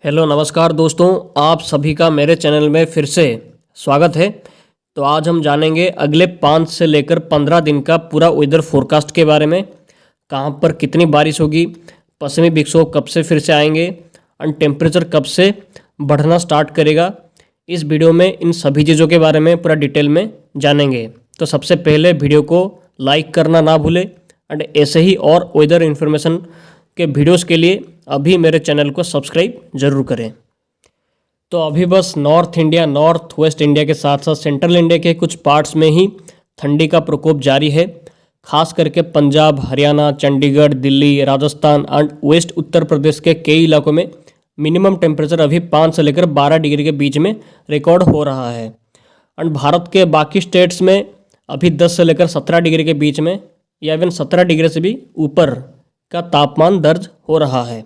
Hello नमस्कार दोस्तों, आप सभी का मेरे चैनल में फिर से स्वागत है। तो आज हम जानेंगे अगले 5 से लेकर 15 दिन का पूरा वेदर फोरकास्ट के बारे में। कहाँ पर कितनी बारिश होगी, पश्चिमी विक्षोभ कब से फिर से आएंगे और टेम्परेचर कब से बढ़ना स्टार्ट करेगा। इस वीडियो में इन सभी चीज़ों के बारे में पूरा डिटेल में जानेंगे। तो सबसे पहले वीडियो को लाइक करना ना भूलें एंड ऐसे ही और वेदर इन्फॉर्मेशन के वीडियोस के लिए अभी मेरे चैनल को सब्सक्राइब जरूर करें। तो अभी बस north India, north west India के साथ साथ सेंट्रल इंडिया के कुछ पार्ट्स में ही ठंडी का प्रकोप जारी है। खास करके पंजाब, हरियाणा, चंडीगढ़, दिल्ली, राजस्थान एंड वेस्ट उत्तर प्रदेश के कई इलाकों में मिनिमम टेम्परेचर अभी 5 से लेकर 12 डिग्री के बीच में रिकॉर्ड हो रहा है। एंड भारत के बाकी स्टेट्स में अभी 10 से लेकर 17 डिग्री के बीच में या इवन 17 डिग्री से भी ऊपर का तापमान दर्ज हो रहा है।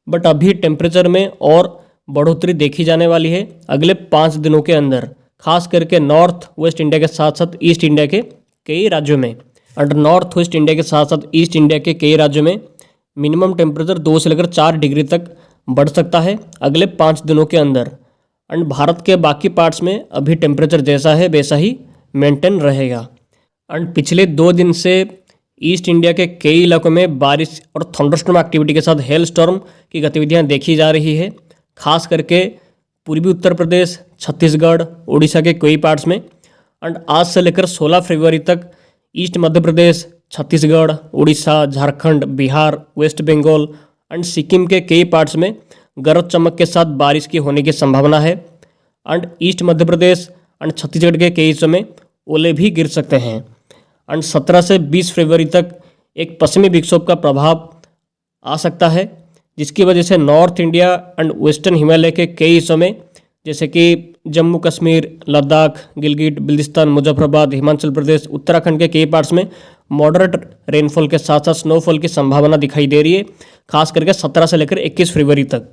बट अभी टेम्परेचर में और बढ़ोतरी देखी जाने वाली है अगले 5 दिनों के अंदर, खास करके नॉर्थ वेस्ट इंडिया के साथ साथ ईस्ट इंडिया के कई राज्यों में। और नॉर्थ वेस्ट इंडिया के साथ साथ ईस्ट इंडिया के कई राज्यों में मिनिमम टेम्परेचर 2 से लेकर 4 डिग्री तक बढ़ सकता है अगले 5 दिनों के अंदर। एंड भारत के बाकी पार्ट्स में अभी टेम्परेचर जैसा है वैसा ही मेंटेन रहेगा। एंड पिछले 2 दिन से ईस्ट इंडिया के कई इलाकों में बारिश और थंडरस्टॉर्म एक्टिविटी के साथ हेल स्टॉर्म की गतिविधियां देखी जा रही है। खास करके पूर्वी उत्तर प्रदेश, छत्तीसगढ़, उड़ीसा के कई पार्ट्स में। एंड आज से लेकर 16 फरवरी तक east Madhya Pradesh, Chhattisgarh, Orissa, Jharkhand, Bihar, west Bengal and Sikkim के कई पार्ट्स में गरज चमक के साथ बारिश की होने की संभावना है। And east Madhya Pradesh and Chhattisgarh के कई हिस्सों में ओले भी गिर सकते हैं। एंड 17 से 20 फरवरी तक एक पश्चिमी विक्षोभ का प्रभाव आ सकता है, जिसकी वजह से north India and western Himalaya के कई हिस्सों में जैसे कि जम्मू कश्मीर, लद्दाख, गिलगिट बिल्तिस्तान, मुजफ्फराबाद, हिमाचल प्रदेश, उत्तराखंड के कई पार्ट्स में मॉडरेट रेनफॉल के साथ साथ स्नोफॉल की संभावना दिखाई दे रही है, खास करके 17 से लेकर 21 फरवरी तक।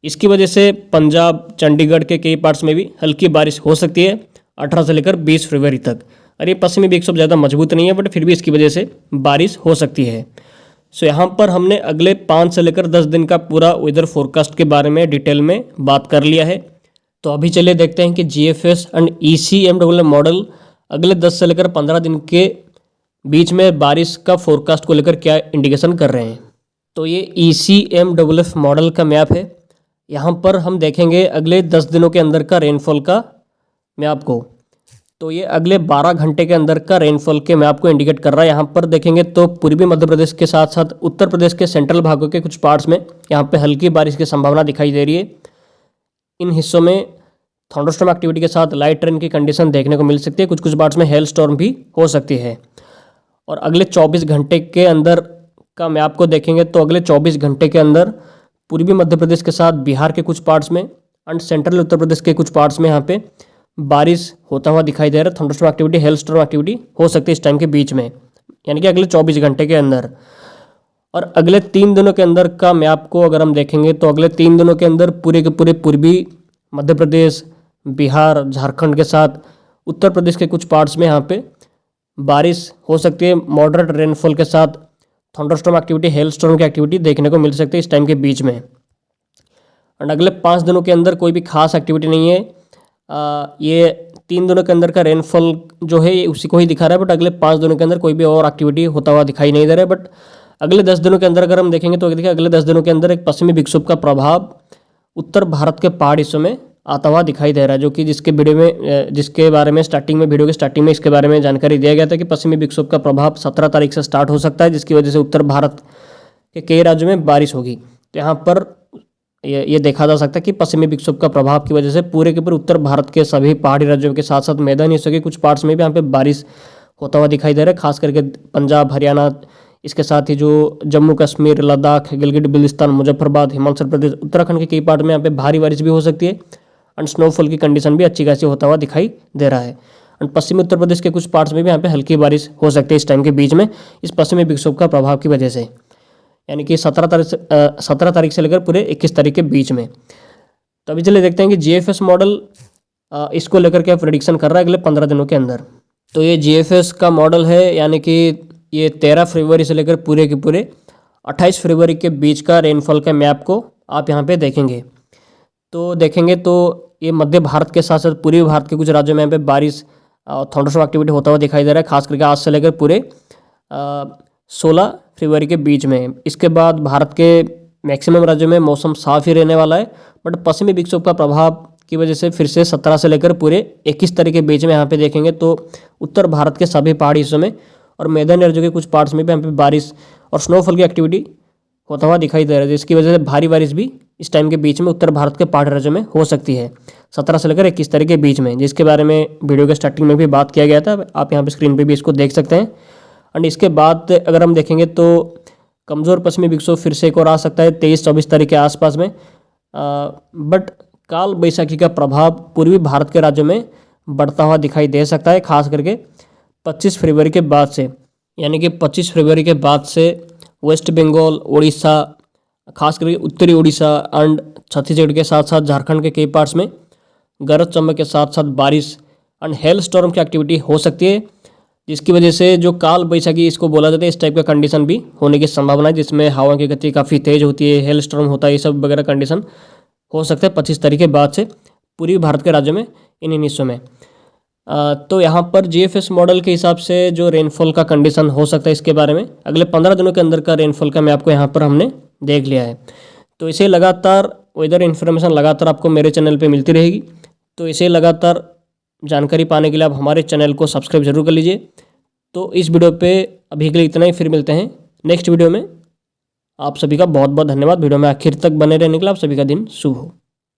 इसकी वजह से पंजाब, चंडीगढ़ के कई पार्ट्स में भी हल्की बारिश हो सकती है 18 से लेकर 20 फरवरी तक। और ये पश्चिमी विक्षोभ ज़्यादा मजबूत नहीं है, बट फिर भी इसकी वजह से बारिश हो सकती है। सो यहाँ पर हमने अगले 5 से लेकर 10 दिन का पूरा वेदर फोरकास्ट के बारे में डिटेल में बात कर लिया है। तो अभी चलिए देखते हैं कि GFS एंड ECMWF मॉडल अगले 10 से लेकर 15 दिन के बीच में बारिश का फोरकास्ट को लेकर क्या इंडिकेशन कर रहे हैं। तो ये ECMWF मॉडल का मैप है। यहाँ पर हम देखेंगे अगले 10 दिनों के अंदर का रेनफॉल का मैप को। तो ये अगले 12 घंटे के अंदर का रेनफॉल के मैप को इंडिकेट कर रहा है। यहाँ पर देखेंगे तो पूर्वी मध्य प्रदेश के साथ साथ उत्तर प्रदेश के सेंट्रल भागों के कुछ पार्ट्स में यहाँ पे हल्की बारिश की संभावना दिखाई दे रही है। इन हिस्सों में थंडरस्टॉर्म एक्टिविटी के साथ लाइट रेन की कंडीशन देखने को मिल सकती है। कुछ कुछ पार्ट्स में हेल स्टॉर्म भी हो सकती है। और अगले 24 घंटे के अंदर का मैप को देखेंगे तो अगले 24 घंटे के अंदर पूर्वी मध्य प्रदेश के साथ बिहार के कुछ पार्ट्स में एंड सेंट्रल उत्तर प्रदेश के कुछ पार्ट्स में यहाँ पे बारिश होता हुआ दिखाई दे रहा है। Thunderstorm activity, hello storm activity हो सकती है इस टाइम के बीच में, यानी कि अगले 24 घंटे के अंदर। और अगले 3 दिनों के अंदर का मैप को अगर हम देखेंगे तो अगले 3 दिनों के अंदर पूरे के पूरे पूर्वी मध्य प्रदेश, बिहार, झारखंड के साथ उत्तर प्रदेश के कुछ पार्ट्स में यहाँ पे बारिश हो सकती है मॉडरेट रेनफॉल के साथ। थंडरस्टॉर्म एक्टिविटी, हेल स्टॉर्म की एक्टिविटी देखने को मिल सकती है इस टाइम के बीच में। और अगले 5 दिनों के अंदर कोई भी खास एक्टिविटी नहीं है। ये 3 दिनों के अंदर का रेनफॉल जो है ये उसी को ही दिखा रहा है, बट अगले 5 दिनों के अंदर कोई भी और एक्टिविटी होता हुआ दिखाई नहीं दे रहा है। बट अगले 10 दिनों के अंदर अगर हम देखेंगे तो देखिए अगले 10 दिनों के अंदर एक पश्चिमी विक्षोभ का प्रभाव उत्तर भारत के पहाड़ी हिस्सों में आता हुआ दिखाई दे रहा है, जो कि जिसके बारे में स्टार्टिंग में वीडियो के स्टार्टिंग में इसके बारे में जानकारी दिया गया था कि पश्चिमी विक्षोभ का प्रभाव 17 तारीख से स्टार्ट हो सकता है, जिसकी वजह से उत्तर भारत के कई राज्यों में बारिश होगी। तो यहाँ पर ये देखा जा सकता है कि पश्चिमी विक्षोभ का प्रभाव की वजह से पूरे के पूरे उत्तर भारत के सभी पहाड़ी राज्यों के साथ साथ मैदानी हिस्सों के कुछ पार्ट्स में भी यहाँ पे बारिश होता हुआ दिखाई दे रहा है, खास करके पंजाब, हरियाणा, इसके साथ ही जो जम्मू कश्मीर, लद्दाख, गिलगिट बिल्तिस्तान, मुजफ्फराबाद, हिमाचल प्रदेश, उत्तराखंड के कई पार्ट में यहाँ पे भारी बारिश भी हो सकती है। एंड स्नोफॉल की कंडीशन भी अच्छी खासी होता हुआ दिखाई दे रहा है। एंड पश्चिमी उत्तर प्रदेश के कुछ पार्ट्स में भी यहाँ पे हल्की बारिश हो सकती है इस टाइम के बीच में, इस पश्चिमी विक्षोभ का प्रभाव की वजह से, यानी कि 17 तारीख से लेकर पूरे 21 तारीख के बीच में। तो अभी चलिए देखते हैं कि GFS मॉडल इसको लेकर क्या प्रेडिक्शन कर रहा है अगले 15 दिनों के अंदर। तो ये GFS का मॉडल है, यानी कि ये 13 फरवरी से लेकर पूरे के पूरे 28 फरवरी के बीच का रेनफॉल का मैप को आप यहाँ पे देखेंगे। तो देखेंगे तो ये मध्य भारत के साथ साथ पूर्वी भारत के कुछ राज्यों में यहाँ पे बारिश और थंडरस्टॉर्म एक्टिविटी होता हुआ दिखाई दे रहा है, खास करके आज से लेकर पूरे 16 फरवरी के बीच में। इसके बाद भारत के मैक्सिमम राज्यों में मौसम साफ ही रहने वाला है, बट पश्चिमी विक्षोभ का प्रभाव की वजह से फिर से 17 से लेकर पूरे 21 तारीख के बीच में यहाँ पे देखेंगे तो उत्तर भारत के सभी पहाड़ी हिस्सों में और मैदानी राज्यों के कुछ पार्ट्स में भी यहाँ पे बारिश और स्नोफॉल की एक्टिविटी होता हुआ दिखाई दे रहा है, जिसकी वजह से भारी बारिश भी इस टाइम के बीच में उत्तर भारत के पहाड़ी राज्यों में हो सकती है 17 से लेकर 21 तारीख के बीच में, जिसके बारे में वीडियो के स्टार्टिंग में भी बात किया गया था। आप यहाँ पे स्क्रीन पे भी इसको देख सकते हैं। एंड इसके बाद अगर हम देखेंगे तो कमज़ोर पश्चिमी विक्षोभ फिर से एक और आ सकता है 23-24 तारीख के आसपास में, बट काल बैसाखी का प्रभाव पूर्वी भारत के राज्यों में बढ़ता हुआ दिखाई दे सकता है, खास करके 25 फरवरी के बाद से। यानी कि 25 फरवरी के बाद से वेस्ट बंगाल, उड़ीसा, खास करके उत्तरी उड़ीसा एंड छत्तीसगढ़ के साथ साथ झारखंड के कई पार्ट्स में गरज चमक के साथ साथ बारिश एंड हेल स्टॉर्म की एक्टिविटी हो सकती है, जिसकी वजह से जो काल बैसाखी इसको बोला जाता है, इस टाइप का कंडीशन भी होने की संभावना है, जिसमें हवा की गति काफ़ी तेज़ होती है, हेल स्टॉर्म होता है, ये सब वगैरह कंडीशन हो सकता है 25 तारीख के बाद से पूर्वी भारत के राज्यों में इन हिस्सों में। तो यहाँ पर GFS मॉडल के हिसाब से जो रेनफॉल का कंडीशन हो सकता है, इसके बारे में अगले 15 दिनों के अंदर का रेनफॉल का मैं आपको यहाँ पर हमने देख लिया है। तो इसे लगातार वेदर इन्फॉर्मेशन लगातार आपको मेरे चैनल पे मिलती रहेगी, तो इसे लगातार जानकारी पाने के लिए आप हमारे चैनल को सब्सक्राइब जरूर कर लीजिए। तो इस वीडियो पे अभी के लिए इतना ही, फिर मिलते हैं नेक्स्ट वीडियो में। आप सभी का बहुत बहुत धन्यवाद वीडियो में आखिर तक बने रहने के लिए। आप सभी का दिन शुभ हो।